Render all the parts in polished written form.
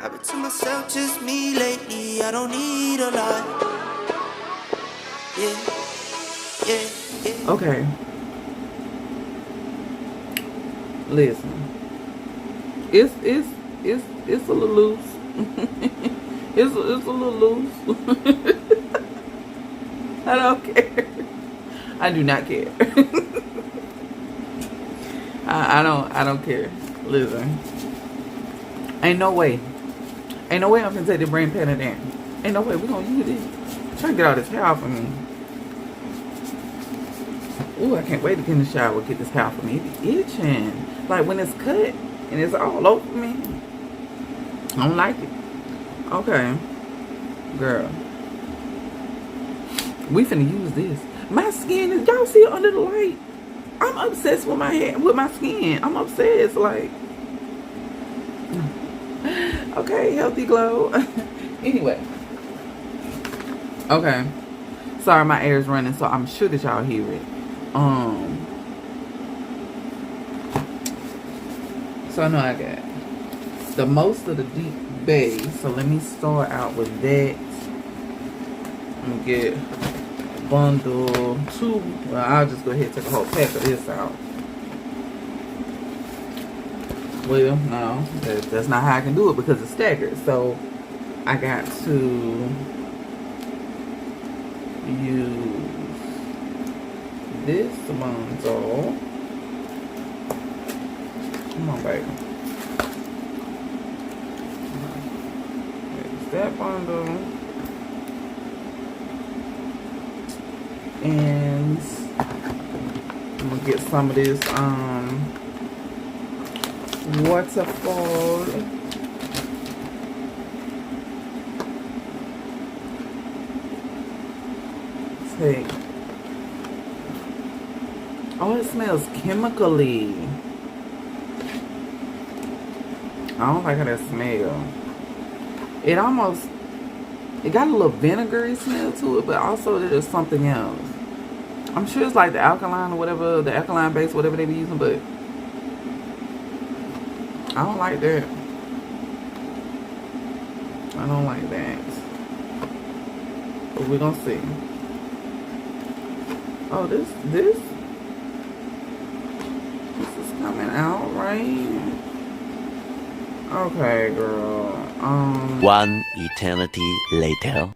I've been to myself, just me lately. I don't need a lot. Yeah, yeah, yeah. Okay. Listen. It's a little loose. it's a little loose. I don't care. I do not care. I don't care. Listen. Ain't no way I'm gonna take the brain panel down. Ain't no way we gonna use it. Trying to get all this hair off of me. Ooh, I can't wait to get in the shower. Get this hair off of me. It be itching. Like when it's cut and it's all over me. I don't like it. Okay. Girl. We finna use this. My skin is, y'all see it under the light? I'm obsessed with my hair, with my skin. I'm obsessed, like. Okay, healthy glow. Anyway. Okay. Sorry, my air is running, so I'm sure that y'all hear it. So I know I got the most of the deep base. So let me start out with that. I'm gonna get bundle 2. Well, I'll just go ahead and take a whole pack of this out. Well, no, that's not how I can do it because it's staggered. So I got to use this bundle. Come on, baby. There's that bundle. And I'm gonna get some of this Waterfall. Take. Oh, it smells chemically. I don't like how that smells. It got a little vinegary smell to it, but also there's something else. I'm sure it's like the alkaline or whatever, the alkaline base, whatever they be using, but I don't like that. I don't like that. But we're gonna see. Oh, this is coming out, right? Okay, girl. One eternity later.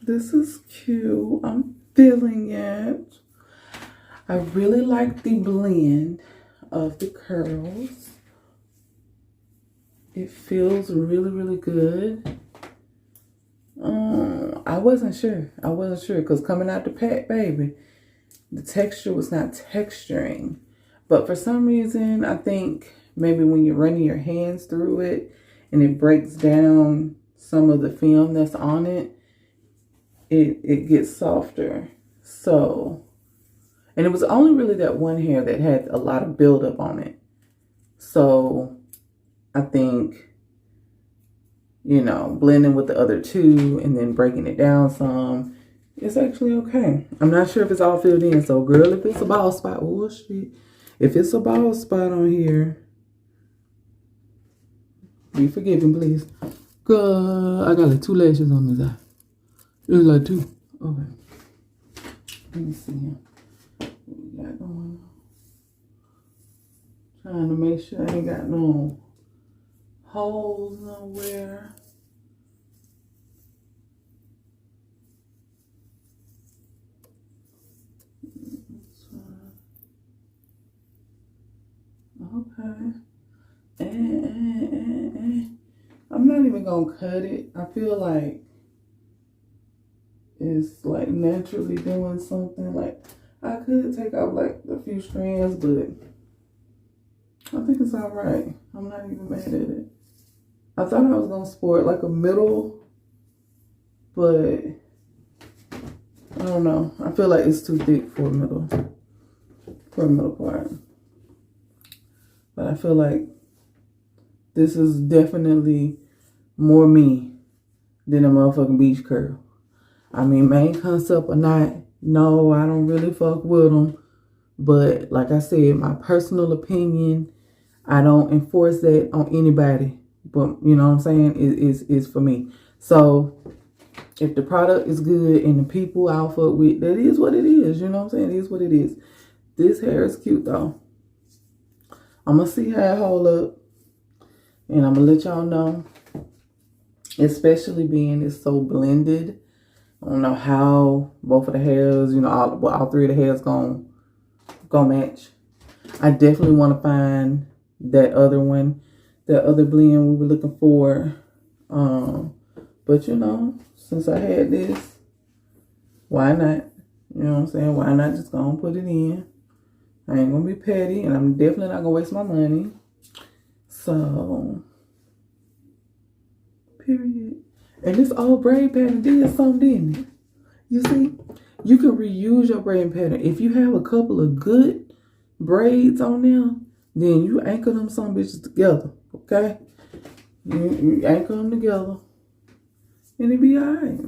This is cute. I'm feeling it. I really like the blend of the curls. It feels really, really good. I wasn't sure because coming out the pack, baby, the texture was not texturing. But for some reason, I think maybe when you're running your hands through it and it breaks down some of the film that's on it, it gets softer. So, and it was only really that one hair that had a lot of buildup on it. So I think, you know, blending with the other two and then breaking it down some, it's actually okay. I'm not sure if it's all filled in. So girl, if it's a bald spot, oh shit. If it's a bald spot on here, be forgiven, please. I got like 2 lashes on this eye. There's like 2. Okay. Let me see here. What we got going on? Trying to make sure I ain't got no holes nowhere. Okay. And I'm not even gonna cut it. I feel like it's like naturally doing something. Like I could take out like a few strands, but I think it's all right. I'm not even mad at it. I thought I was gonna sport like a middle, but I don't know. I feel like it's too thick for a middle part. But I feel like this is definitely more me than a motherfucking beach curl. I mean, main concept or not, no, I don't really fuck with them. But like I said, my personal opinion, I don't enforce that on anybody. But you know what I'm saying? It's for me. So if the product is good and the people I fuck with, that is what it is. You know what I'm saying? It is what it is. This hair is cute though. I'm going to see how it hold up. And I'm going to let y'all know. Especially being it's so blended. I don't know how both of the hairs, you know, all 3 of the hairs gonna match. I definitely want to find that other one. That other blend we were looking for. But you know, since I had this, why not? You know what I'm saying? Why not just go and put it in? I ain't gonna be petty, and I'm definitely not gonna waste my money. So, period. And this old braid pattern did something, didn't it? You see, you can reuse your braid pattern. If you have a couple of good braids on them, then you anchor them some bitches together, okay? You anchor them together, and it be all right.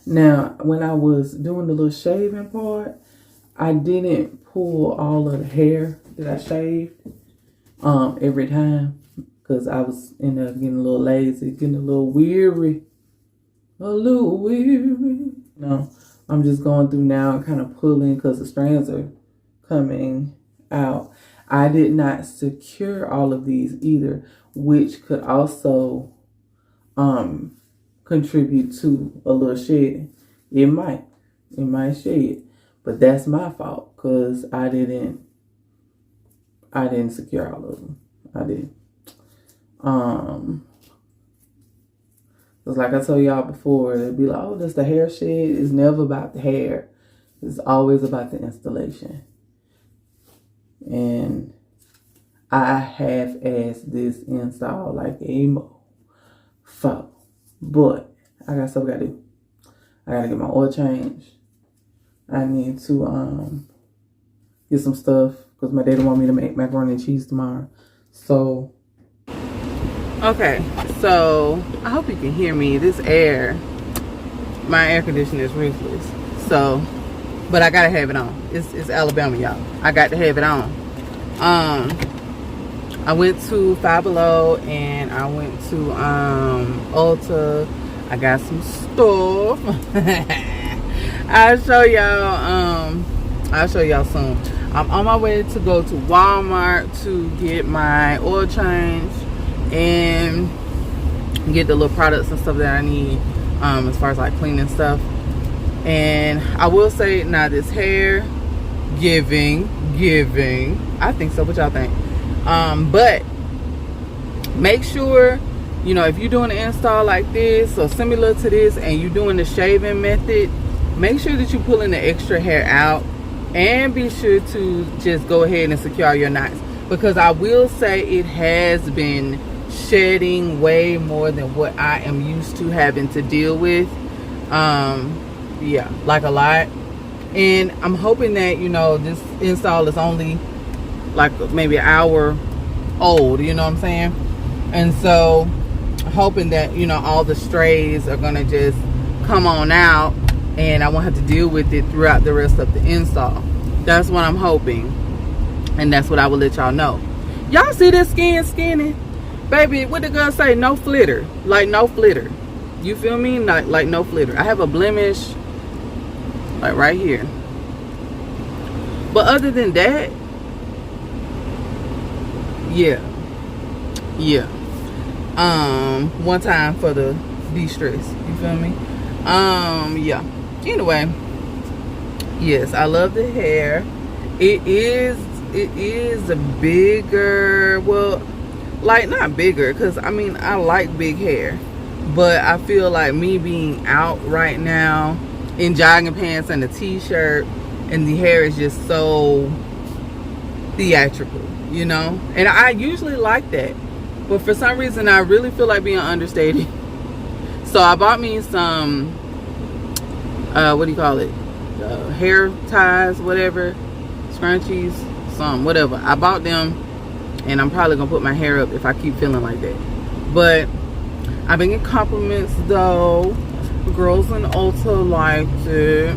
Now, when I was doing the little shaving part, I didn't pull all of the hair that I shaved every time because I was getting a little lazy, getting a little weary. No, I'm just going through now and kind of pulling because the strands are coming out. I did not secure all of these either, which could also contribute to a little shedding. It might shed. But that's my fault because I didn't secure all of them. I did. Because like I told y'all before, they'd be like, oh, that's the hair shed. It's never about the hair. It's always about the installation. And I half-assed this install like a mofo. But I got stuff I gotta do. I gotta get my oil changed. I need to get some stuff because my daddy want me to make macaroni and cheese tomorrow. So, okay, so I hope you can hear me. This my air conditioner is ruthless. So, but I gotta have it on. It's Alabama, y'all. I got to have it on. I went to Five Below and I went to Ulta. I got some stuff. I'll show y'all soon. I'm on my way to go to Walmart to get my oil change and get the little products and stuff that I need as far as like cleaning stuff. And I will say now this hair giving. I think so. What y'all think? But make sure, you know, if you're doing an install like this or similar to this and you're doing the shaving method, make sure that you're pulling the extra hair out and be sure to just go ahead and secure your knots, because I will say it has been shedding way more than what I am used to having to deal with. Yeah, like a lot. And I'm hoping that, you know, this install is only like maybe an hour old, you know what I'm saying? And so hoping that, you know, all the strays are gonna just come on out and I won't have to deal with it throughout the rest of the install. That's what I'm hoping. And that's what I will let y'all know. Y'all see this skin skinny? Baby, what the girl say? No flitter. Like no flitter. You feel me? Like no flitter. I have a blemish like right here. But other than that, yeah. One time for the de-stress. You feel me? Yeah. Anyway. Yes, I love the hair. It is a bigger, well, like not bigger, because I mean I like big hair, but I feel like me being out right now in jogging pants and a t-shirt, and the hair is just so theatrical, you know. And I usually like that, but for some reason I really feel like being understated. So I bought me some what do you call it, hair ties, whatever, scrunchies, some whatever. I bought them, and I'm probably gonna put my hair up if I keep feeling like that. But I've been getting compliments though. Girls in Ulta liked it.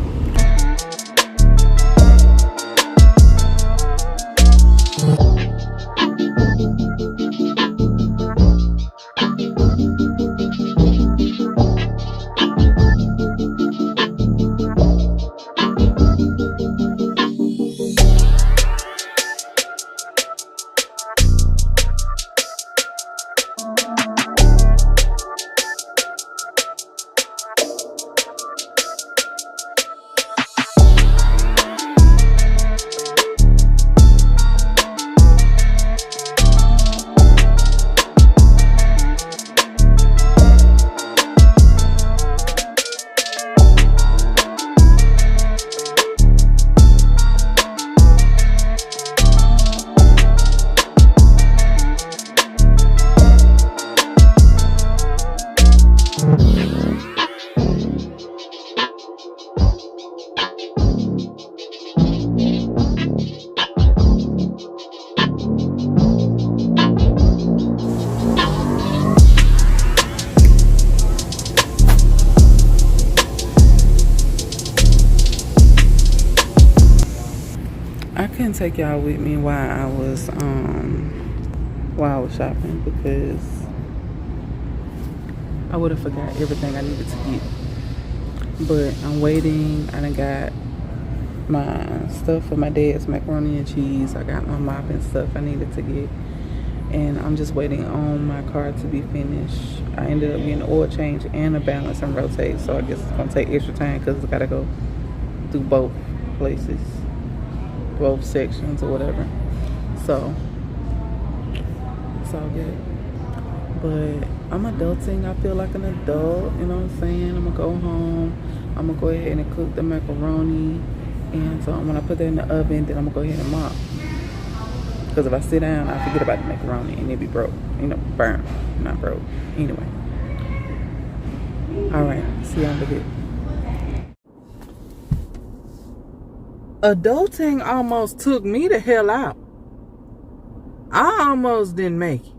I couldn't take y'all with me while I was shopping, because I would have forgot everything I needed to get. But I'm waiting. I done got my stuff for my dad's macaroni and cheese. I got my mop and stuff I needed to get, and I'm just waiting on my car to be finished. I ended up getting an oil change and a balance and rotate, so I guess it's gonna take extra time because I gotta go through both places, both sections or whatever. So it's all good. But I'm adulting. I feel like an adult, you know what I'm saying? I'm gonna go home, I'm gonna go ahead and cook the macaroni, and so when I put that in the oven, then I'm gonna go ahead and mop, because if I sit down I forget about the macaroni and it be broke, you know, burnt, not broke. Anyway, all right, see y'all in a bit. Adulting almost took me the hell out. I almost didn't make it.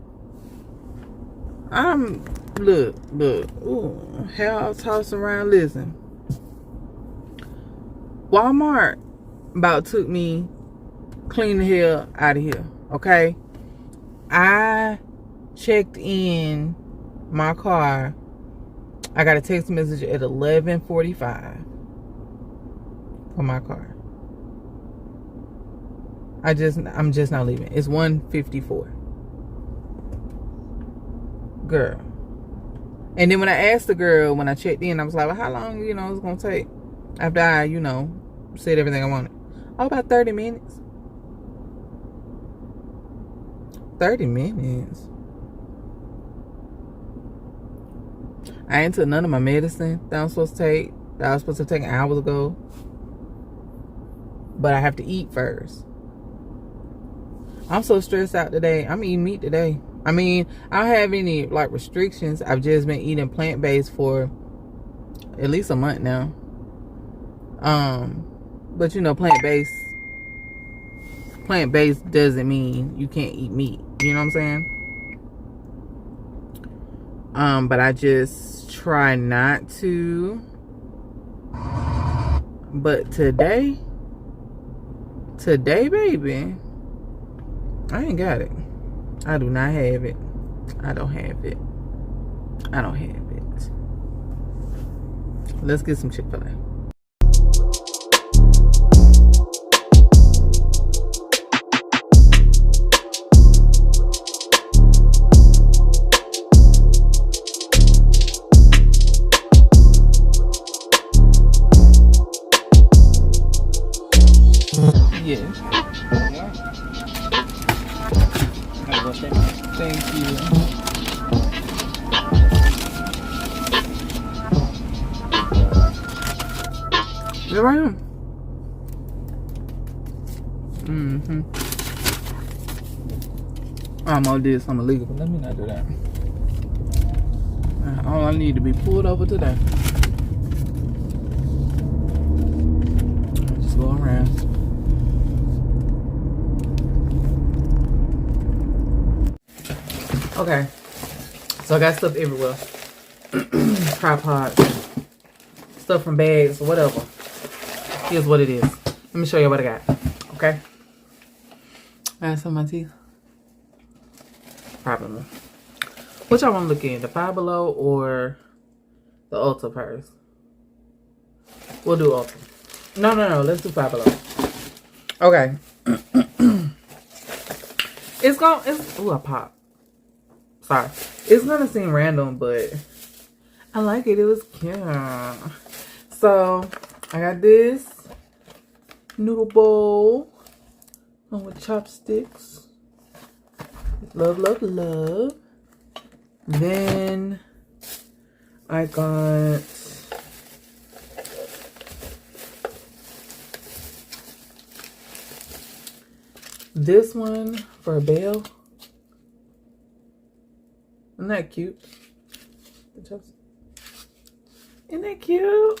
Look, ooh, hell tossing around. Listen, Walmart about took me clean the hell out of here, okay? I checked in my car. I got a text message at 11:45 for my car. I'm just not leaving. It's 1:54. Girl. And then when I asked the girl, when I checked in, I was like, well, how long, you know, it's going to take after I, you know, said everything I wanted? Oh, about 30 minutes. 30 minutes. I ain't took none of my medicine that I'm supposed to take, that I was supposed to take hours ago. But I have to eat first. I'm so stressed out today. I'm eating meat today. I mean, I don't have any like restrictions. I've just been eating plant-based for at least a month now. But you know, plant-based doesn't mean you can't eat meat. You know what I'm saying? But I just try not to. But today, baby, I ain't got it. I do not have it. I don't have it. I don't have it. Let's get some Chick-fil-A. Yeah. Thank you. Is it right here? Mm-hmm. I almost did something illegal, but let me not do that. All I need to be pulled over today. Just go around. Okay. So I got stuff everywhere. Tripod. Stuff from bags or whatever. Here's what it is. Let me show you what I got. Okay. I got some of my teeth. Probably. Which I want to look in, the Five Below or the Ulta first? We'll do Ulta. No. Let's do Five Below. Okay. Ooh, I popped. Sorry. It's gonna seem random, but I like it. It was cute. So I got this noodle bowl with chopsticks. Love, love, love. Then I got this one for a bell. Isn't that cute? Isn't that cute?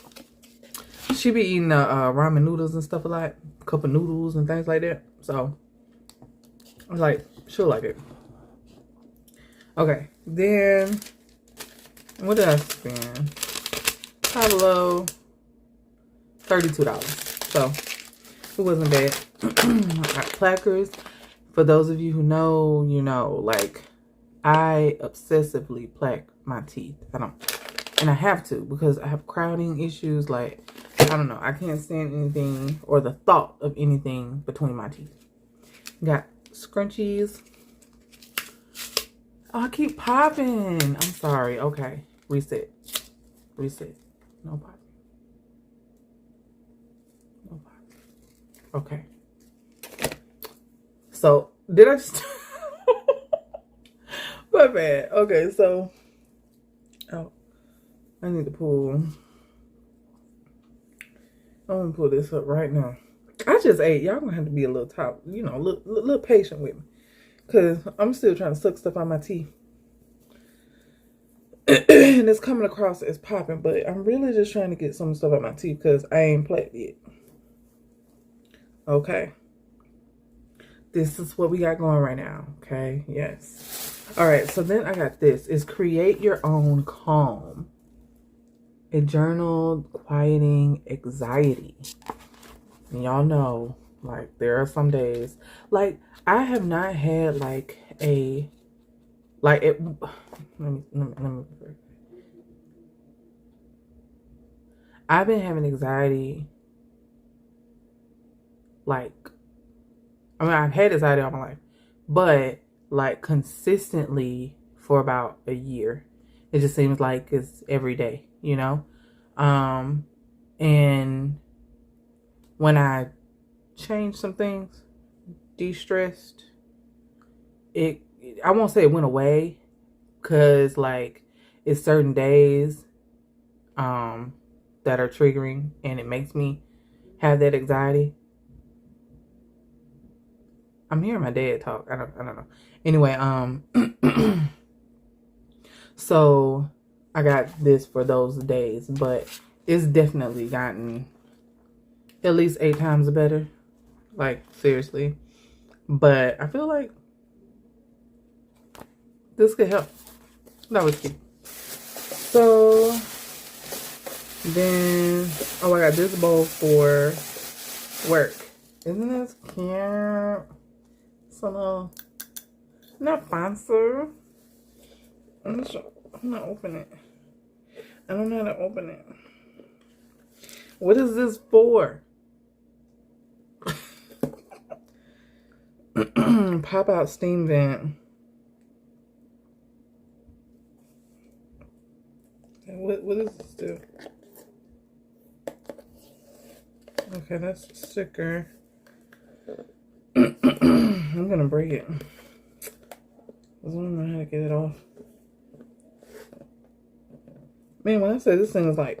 She be eating ramen noodles and stuff like that. Cup of noodles and things like that. So I was like, she'll like it. Okay, then what did I spend? Pablo, $32. So it wasn't bad. I got placards. For those of you who know, you know, like I obsessively plaque my teeth. And I have to because I have crowding issues. Like, I don't know. I can't stand anything or the thought of anything between my teeth. Got scrunchies. Oh, I keep popping. I'm sorry. Okay. Reset. No popping. No popping. Okay. So, did I just... My bad. Okay, so... Oh. I need to pull... I'm gonna pull this up right now. I just ate. Y'all gonna have to be a little top, you know, a little patient with me. Because I'm still trying to suck stuff out of my teeth. And it's coming across as popping. But I'm really just trying to get some stuff out of my teeth because I ain't played yet. Okay. This is what we got going right now. Okay. Yes. Alright. So then I got this. It's Create Your Own Calm. A journal quieting anxiety. And y'all know, like, there are some days, like, I have not had, like, a, like, it, let me, I've been having anxiety, like, I mean, I've had anxiety all my life, but, like, consistently for about a year. It just seems like it's every day, you know? And when I changed some things, de-stressed, I won't say it went away, because, like, it's certain days that are triggering, and it makes me have that anxiety. I'm hearing my dad talk. I don't know. Anyway, so I got this for those days, but it's definitely gotten at least 8 times better. Like, seriously. But I feel like this could help. That was cute. So then, oh, I got this bowl for work. Isn't this cute? a little, not fancy. I'm not open it. I don't know how to open it. What is this for? Pop out steam vent. What does this do? Okay, that's a sticker. I'm gonna break it. I don't know how to get it off. Man, when I say this thing is like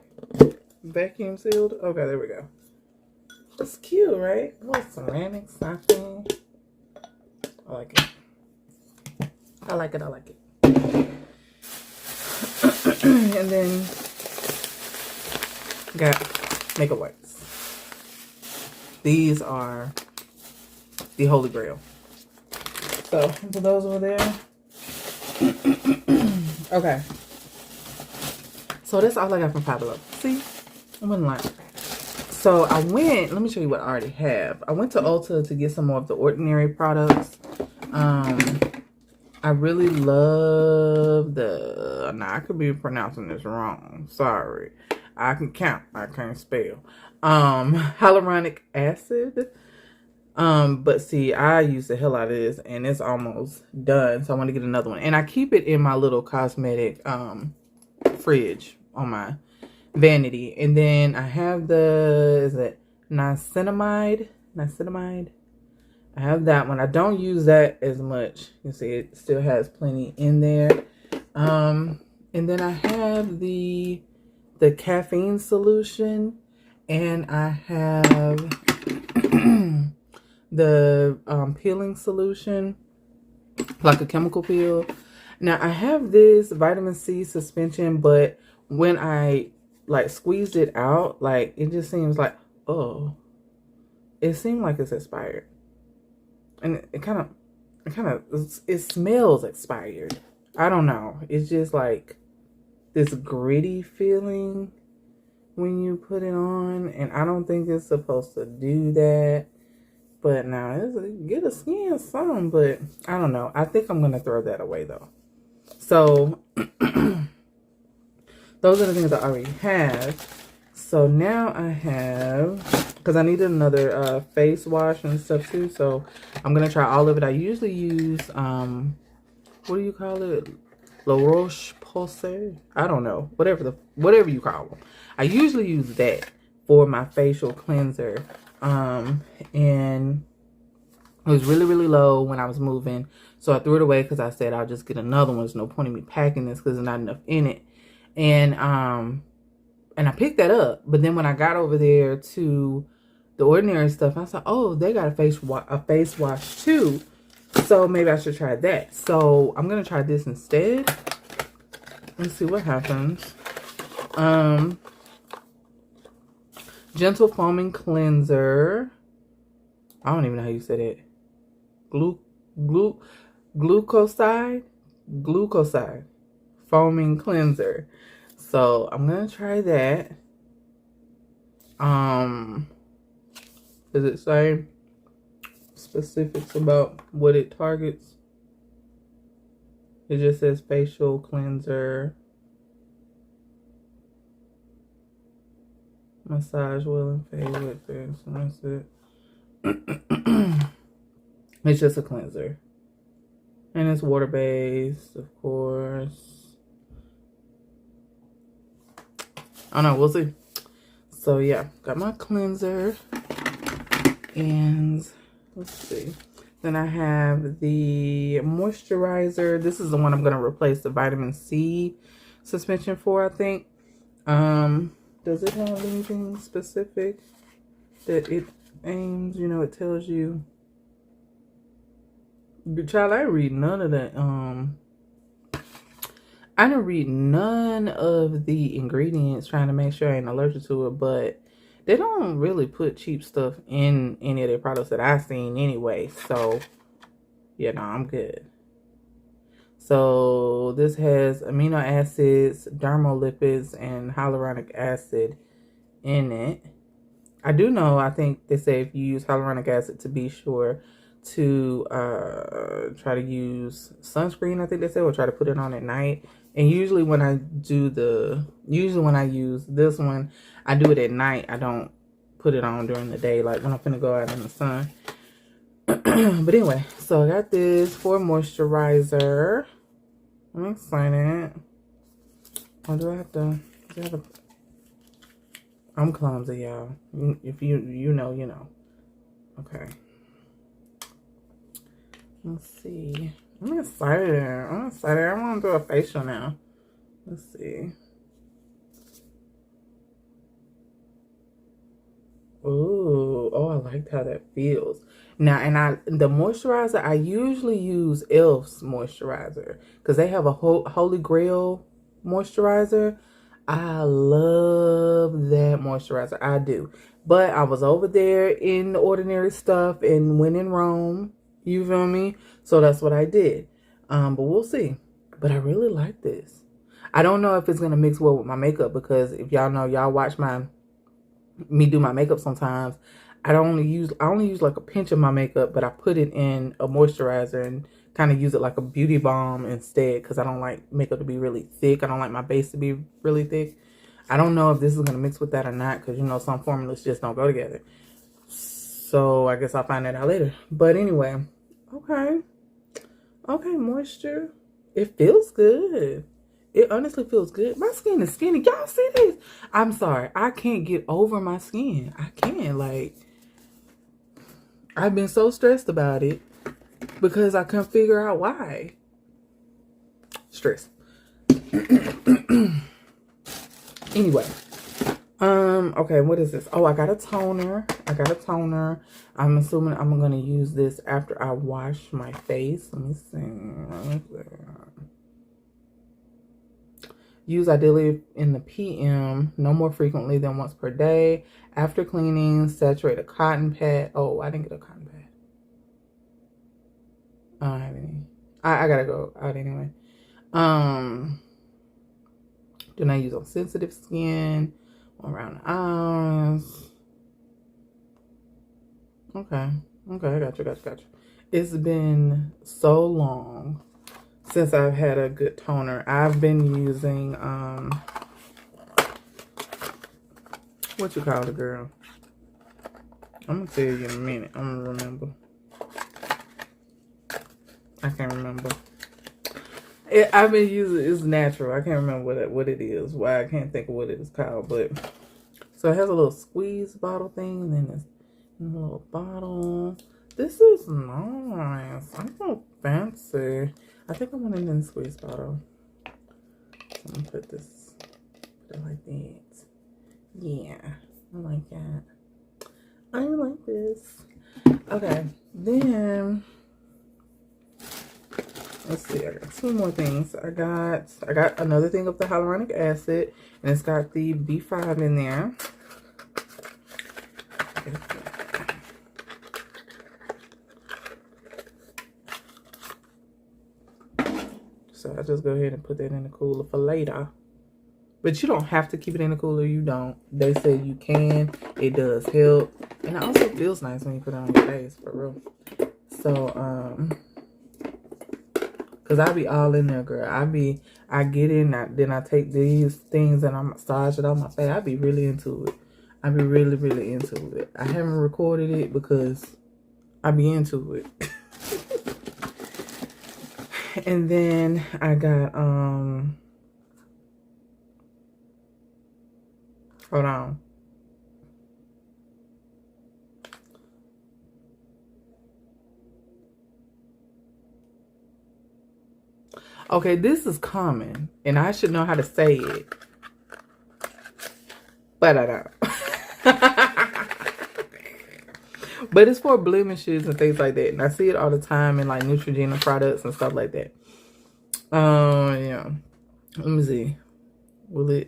vacuum sealed. Okay, there we go. It's cute, right? Oh, ceramic stocking. I like it. I like it. I like it. And then got makeup wipes. These are the Holy Grail. So put those over there. Okay. So that's all I got from Five Below. See? I wouldn't lie. So I went, let me show you what I already have. I went to Ulta to get some more of the Ordinary products. I really love the, now I could be pronouncing this wrong. Sorry. I can count. I can't spell. Hyaluronic acid. But see, I use the hell out of this and it's almost done. So I want to get another one. And I keep it in my little cosmetic, fridge on my vanity. And then I have the, is it niacinamide? I have that one. I don't use that as much. You see, it still has plenty in there. And then I have the caffeine solution, and I have the peeling solution, like a chemical peel. Now I have this vitamin C suspension, but when I like squeezed it out, like it just seems like, oh, it seemed like it's expired. And it smells expired. I don't know. It's just like this gritty feeling when you put it on. And I don't think it's supposed to do that. But now, it's get a skin some. But I don't know. I think I'm going to throw that away though. So, those are the things I already have. So now I have, because I needed another face wash and stuff too. So I'm going to try all of it. I usually use, what do you call it? La Roche-Posay? I don't know. Whatever you call them. I usually use that for my facial cleanser. And it was really, really low when I was moving. So I threw it away because I said I'll just get another one. There's no point in me packing this because there's not enough in it. And I picked that up. But then when I got over there to the Ordinary stuff, I saw, oh, they got a face wash too. So maybe I should try that. So I'm going to try this instead. Let's see what happens. Gentle Foaming Cleanser. I don't even know how you said it. Glucoside. Foaming Cleanser. So I'm going to try that. Does it say specifics about what it targets? It just says facial cleanser. Massage well and fade with this. And that's it. It's just a cleanser. And it's water-based, of course. I don't know, we'll see. So yeah, got my cleanser. And let's see. Then I have the moisturizer. This is the one I'm going to replace the vitamin C suspension for, I think. Does it have anything specific that it aims? You know, it tells you. Child, I read none of that. I didn't read none of the ingredients trying to make sure I ain't allergic to it, but they don't really put cheap stuff in any of their products that I've seen anyway. So, yeah, no, I'm good. So, this has amino acids, dermolipids, and hyaluronic acid in it. I do know, I think they say if you use hyaluronic acid to be sure to try to use sunscreen, I think they said, or try to put it on at night. And usually when I use this one, I do it at night. I don't put it on during the day, like when I'm finna go out in the sun. But anyway, so I got this for moisturizer. I'm excited. Or do I have to? I'm clumsy, y'all. If you know, you know. Okay. Let's see. I'm excited. I want to do a facial now. Let's see. Ooh, oh, I liked how that feels. Now, and the moisturizer, I usually use e.l.f.'s moisturizer because they have a Holy Grail moisturizer. I love that moisturizer. I do. But I was over there in the Ordinary Stuff and when in Rome, you feel me? So that's what I did. But we'll see. But I really like this. I don't know if it's going to mix well with my makeup because if y'all know, y'all watch me do my makeup sometimes. I only use like a pinch of my makeup, but I put it in a moisturizer and kind of use it like a beauty balm instead because I don't like makeup to be really thick. I don't like my base to be really thick. I don't know if this is going to mix with that or not because, you know, some formulas just don't go together. So I guess I'll find that out later. But anyway, okay. Okay, moisture. It feels good. It honestly feels good. My skin is skinny. Y'all see this? I'm sorry. I can't get over my skin. I can't. Like, I've been so stressed about it because I couldn't figure out why. Stress. Anyway. Okay, what is this? Oh, I got a toner. I'm assuming I'm going to use this after I wash my face. Let me see. Use ideally in the PM, no more frequently than once per day. After cleaning, saturate a cotton pad. Oh, I didn't get a cotton pad. I don't have any. I gotta go out anyway. Do not use on sensitive skin, around the eyes. Okay, I got you. It's been so long since I've had a good toner. I've been using, what you call it, girl? I'm gonna tell you in a minute. I'm gonna remember. I can't remember. I've been using, it's natural. I can't remember what it is. Why I can't think of what it is called. But, so it has a little squeeze bottle thing. And then this little bottle. This is nice. I'm so fancy. I think I want it in the squeeze bottle. So I'm gonna put it like that. Yeah, I like that. I like this. Okay, then let's see. I got two more things. I got another thing of the hyaluronic acid, and it's got the B5 in there. So I just go ahead and put that in the cooler for later. But you don't have to keep it in the cooler. You don't. They say you can. It does help. And it also feels nice when you put it on your face, for real. So, because I be all in there, girl. I get in, then I take these things and I massage it on my face. I be really into it. I be really, really into it. I haven't recorded it because I be into it. And then I got, hold on. Okay, this is common, and I should know how to say it, but I don't. But it's for blemishes and things like that, and I see it all the time in like Neutrogena products and stuff like that. Yeah. Let me see. Will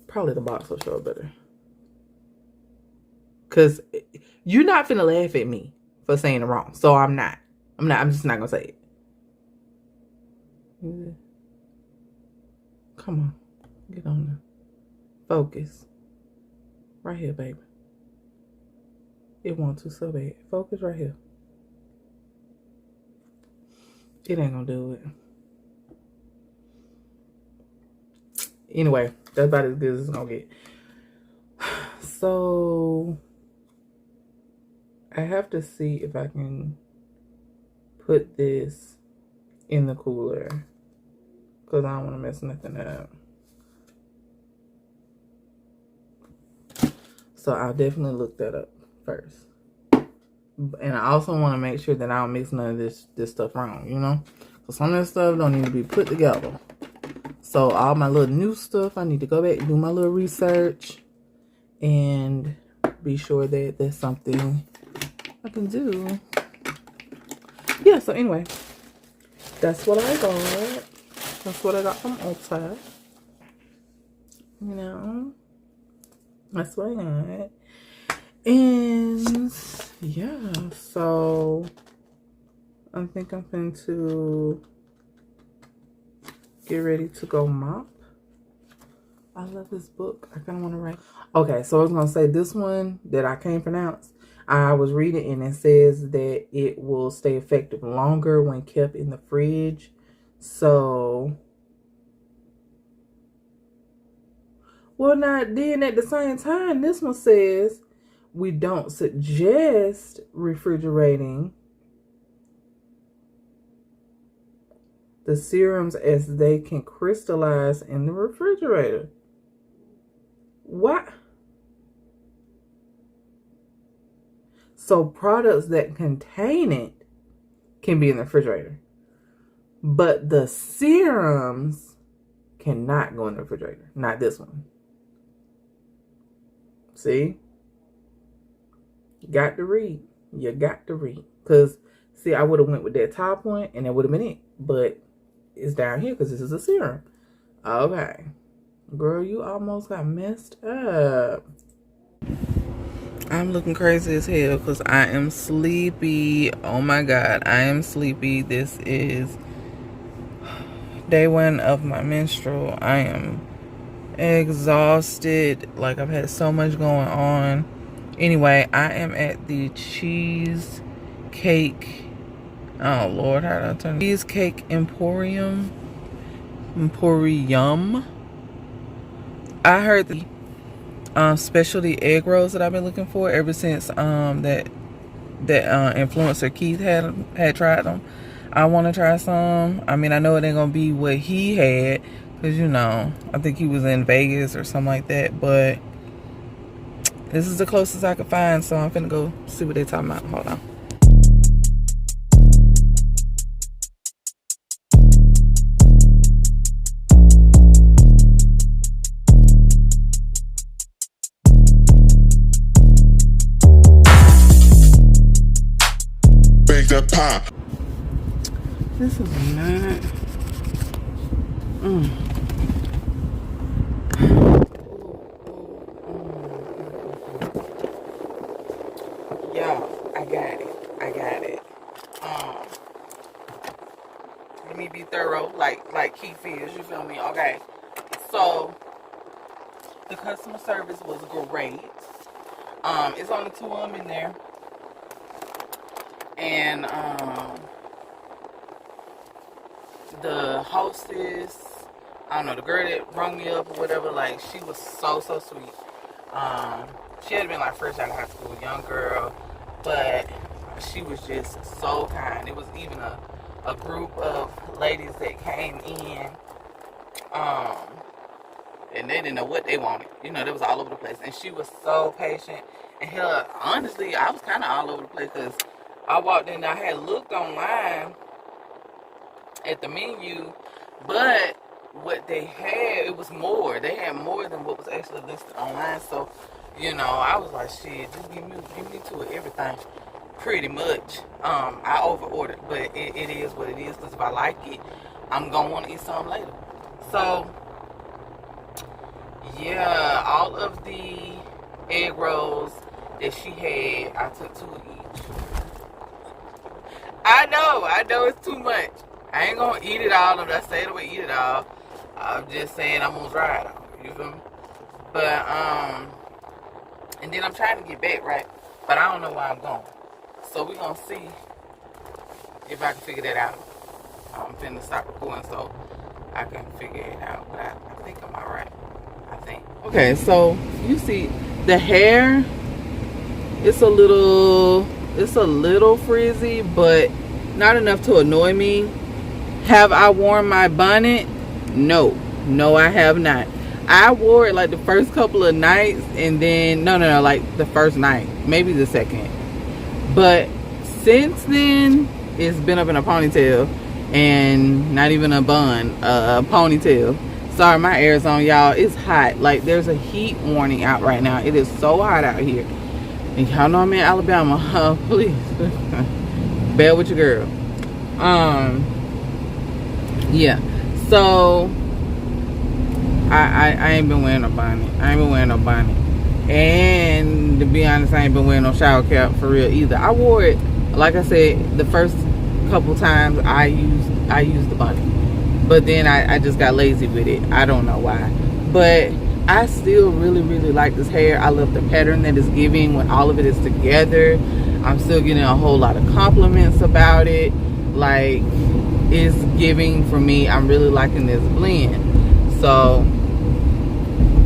probably the box will show it better. Cause you're not finna laugh at me for saying it wrong, so I'm not. I'm just not gonna say it. Come on. Get on there. Focus. Right here, baby. It wants to so bad. Focus right here. It ain't gonna do it. Anyway, that's about as good as it's gonna get. So I have to see if I can put this in the cooler, because I don't want to mess nothing up. So I'll definitely look that up first. And I also want to make sure that I don't mix none of this stuff wrong, you know? So some of this stuff don't need to be put together. So all my little new stuff, I need to go back and do my little research and be sure that there's something I can do. Yeah, so anyway, that's what I got. That's what I got from Ulta. You know, that's what I got. And yeah, so I think I'm going to get ready to go mop. I love this book. I kind of want to write. Okay, so I was going to say this one that I can't pronounce. I was reading and it says that it will stay effective longer when kept in the fridge. So, well, not then at the same time, this one says we don't suggest refrigerating the serums as they can crystallize in the refrigerator. What? So products that contain it can be in the refrigerator, but the serums cannot go in the refrigerator. Not this one. See? You got to read. You got to read. Because, see, I would have went with that top one and that would have been it. But it's down here because this is a serum. Okay. Girl, you almost got messed up. I'm looking crazy as hell because I am sleepy. Oh my God, I am sleepy. This is day 1 of my menstrual. I am exhausted. Like, I've had so much going on. Anyway, I am at the cheesecake. Oh Lord, how did I turn? Cheesecake Emporium. I heard the specialty egg rolls that I've been looking for ever since that influencer Keith had tried them. I want to try some. I mean, I know it ain't gonna be what he had, because you know, I think he was in Vegas or something like that, but this is the closest I could find, so I'm finna go see what they're talking about. Hold on. Bake that pie. This is not. Y'all, I got it. Let me be thorough, like Keith is. You feel me? Okay. So the customer service was great. It's only 2 of them in there, and the hostess, I don't know, the girl that rung me up or whatever, like, she was so sweet. She had been like fresh out of high school, young girl, but she was just so kind. It was even a group of ladies that came in, and they didn't know what they wanted. You know, they was all over the place, and she was so patient. And hell, honestly, I was kind of all over the place because I walked in, I had looked online at the menu, but what they had, it was more. They had more than what was actually listed online. So, you know, I was like, shit, just give me to it, everything, pretty much. I over ordered, but it is what it is, because if I like it, I'm gonna want to eat some later. So yeah, all of the egg rolls that she had, I took 2 of each. I know it's too much. I ain't gonna eat it all. I'm not saying I'm gonna eat it all. I'm just saying I'm gonna try it all. You feel me? But and then I'm trying to get back, right? But I don't know where I'm going. So we're gonna see if I can figure that out. I'm finna stop recording so I can figure it out. But I think I'm alright. I think. Okay, so you see the hair. It's a little frizzy, but not enough to annoy me. Have I worn my bonnet? No, I have not. I wore it like the first couple of nights, and then no, like the first night, maybe the second. But since then, it's been up in a ponytail, and not even a bun, a ponytail. Sorry, my air is on, y'all. It's hot. Like, there's a heat warning out right now. It is so hot out here. And y'all know I'm in Alabama. Please, bear with your girl. Yeah. So I ain't been wearing no bonnet. And to be honest, I ain't been wearing no shower cap for real either. I wore it, like I said, the first couple times I used the bonnet. But then I just got lazy with it. I don't know why. But I still really like this hair. I love the pattern that it's giving when all of it is together. I'm still getting a whole lot of compliments about it. Like, it's giving for me. I'm really liking this blend. So,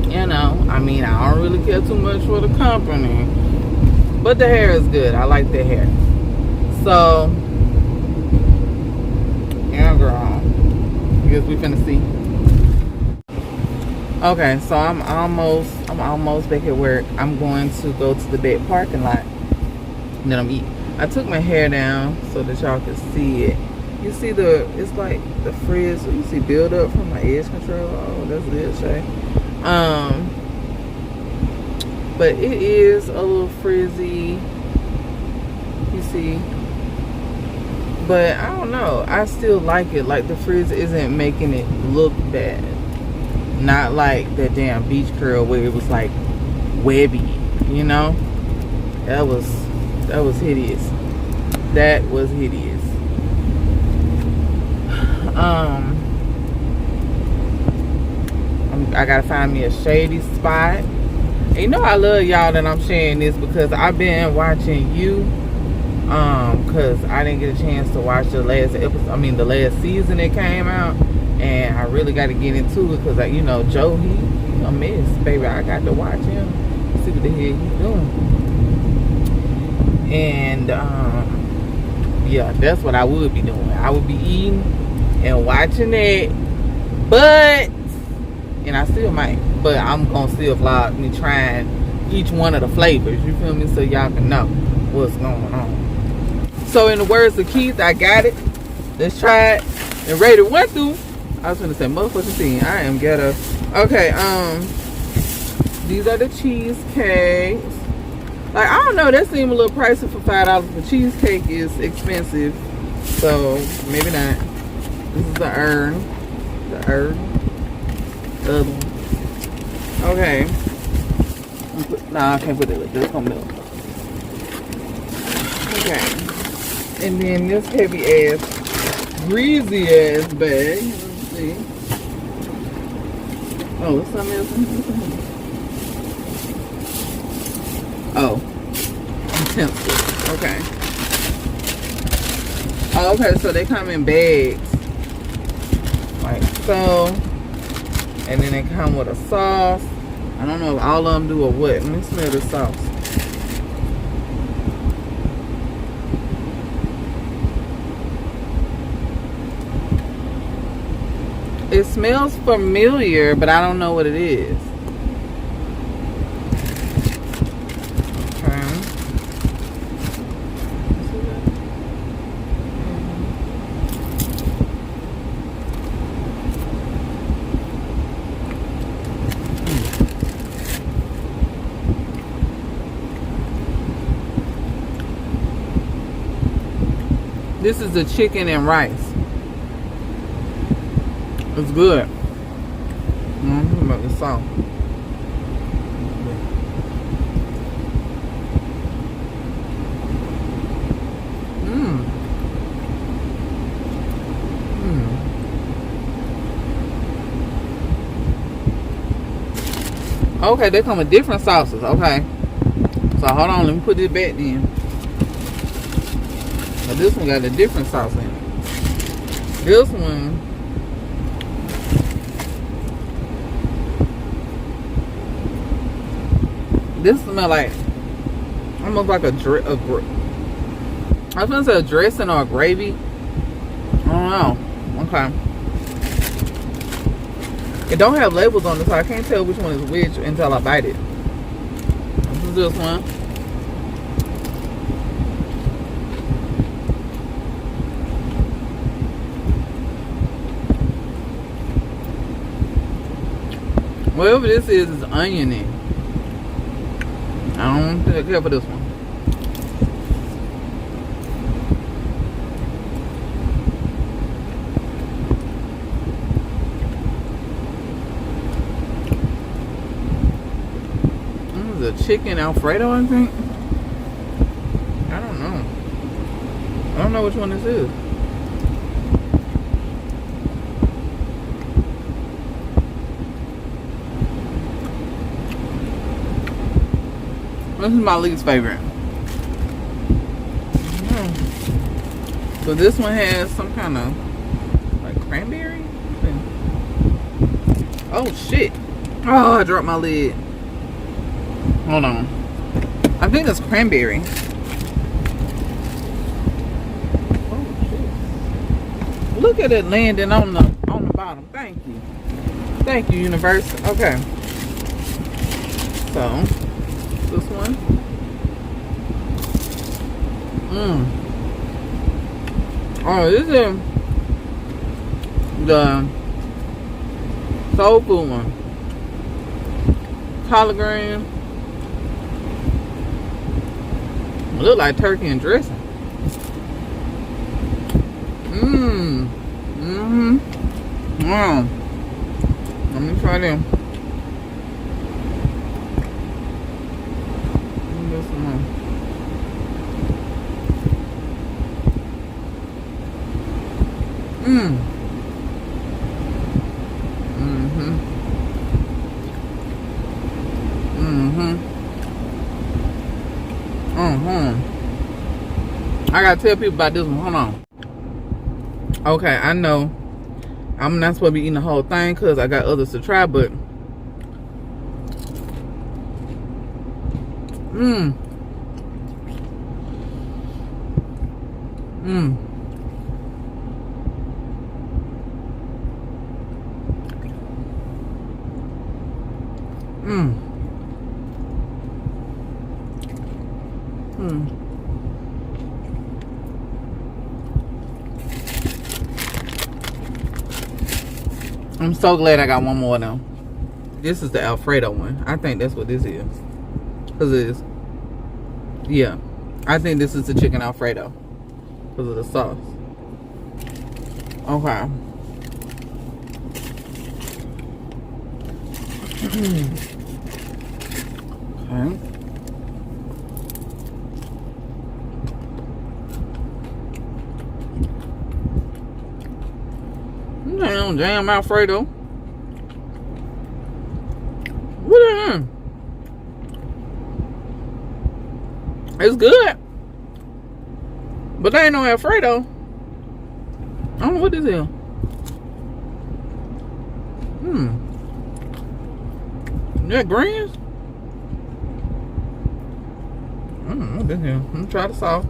you know, I mean, I don't really care too much for the company, but the hair is good. I like the hair. So, yeah, girl, I guess we finna see. Okay, so I'm almost back at work. I'm going to go to the back parking lot, and then I'm eating. I took my hair down so that y'all can see it. You see it's like the frizz. You see build up from my edge control. Oh, that's good, Shay. But it is a little frizzy. You see. But I don't know. I still like it. Like, the frizz isn't making it look bad. Not like that damn beach curl where it was like webby, you know? That was hideous. That was hideous. I gotta find me a shady spot. And you know I love y'all that I'm sharing this, because I've been watching you. Cause I didn't get a chance to watch the last episode. I mean, the last season that came out. And I really got to get into it, because, you know, Joe, he a mess, baby. I got to watch him, see what the hell he's doing. And, yeah, that's what I would be doing. I would be eating and watching it. But, and I still might, but I'm going to still vlog me trying each one of the flavors, you feel me? So y'all can know what's going on. So, in the words of Keith, I got it. Let's try it. And Raider went through. I was gonna say motherfucking thing. I am ghetto. Okay, these are the cheesecakes. Like, I don't know, that seemed a little pricey for $5. The cheesecake is expensive, so maybe not. This is the urn. The other one. Okay. Nah, I can't put it like this. It's gonna melt. Okay. And then this heavy ass, greasy ass bag. See. Oh, what's something else? Oh, utensils. Okay. Oh, okay, so they come in bags, like so, and then they come with a sauce. I don't know if all of them do or what. Let me smell the sauce. It smells familiar, but I don't know what it is. Okay. This is the chicken and rice. It's good. About the sauce. Okay, they come with different sauces. Okay. So hold on, let me put this back then. But this one got a different sauce in it. This one, this smell like almost like I was gonna say a dressing or a gravy. I don't know. Okay. It don't have labels on it, so I can't tell which one is which until I bite it. This is this one. Whatever this is oniony. I don't care for this one. This is a chicken Alfredo, I think. I don't know. I don't know which one this is. This is my least favorite. So this one has some kind of like cranberry. Oh shit! Oh, I dropped my lid. Hold on. I think it's cranberry. Oh shit! Look at it landing on the bottom. Thank you, universe. Okay. So. This one. Oh, this is the soul food one. Collard green. It look like turkey and dressing. Let me try them. I gotta tell people about this one. Hold on. Okay, I know I'm not supposed to be eating the whole thing because I got others to try, but I'm so glad I got one more of them. This is the Alfredo one. I think that's what this is. Cause it is. Yeah, I think this is the chicken Alfredo because of the sauce. Okay. Okay. Damn Alfredo. What is it? It's good. But they ain't no Alfredo. I don't know what this is. Is that greens? I don't know what this is. Let me try the sauce.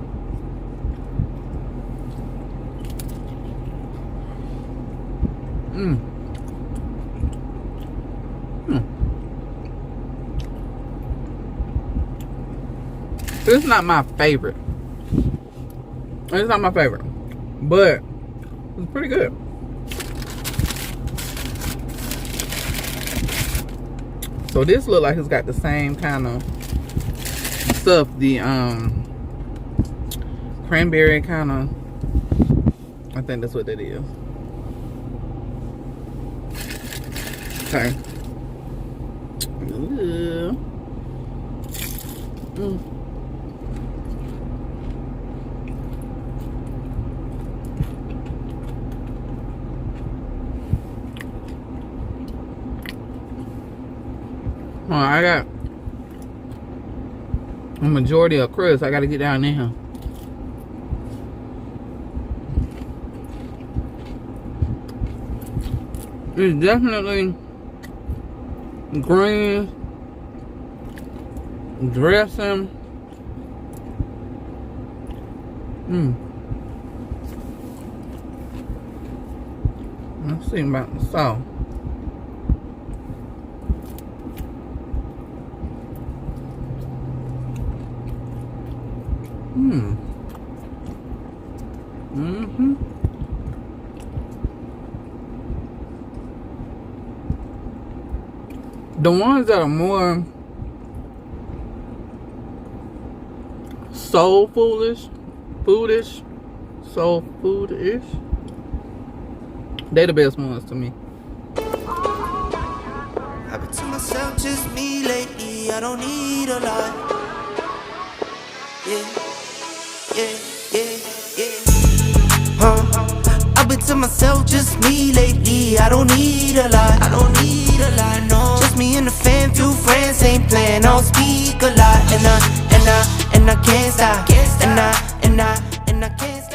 It's not my favorite. It's not my favorite, but it's pretty good. So this look like it's got the same kind of stuff. The cranberry kind of. I think that's what that is. Okay. Oh, I got a majority of crust. I got to get down there. It's definitely green dressing. Let's see about the sauce. The ones that are more soul foodish, they the best ones to me. I've been to myself, just me lately. I don't need a lot. I've been to myself, just me lately. I don't need a lot. I don't need a lot, no. Just me and the fam, few friends ain't playing. I don't speak a lot, and I can't stop. And I can't stop.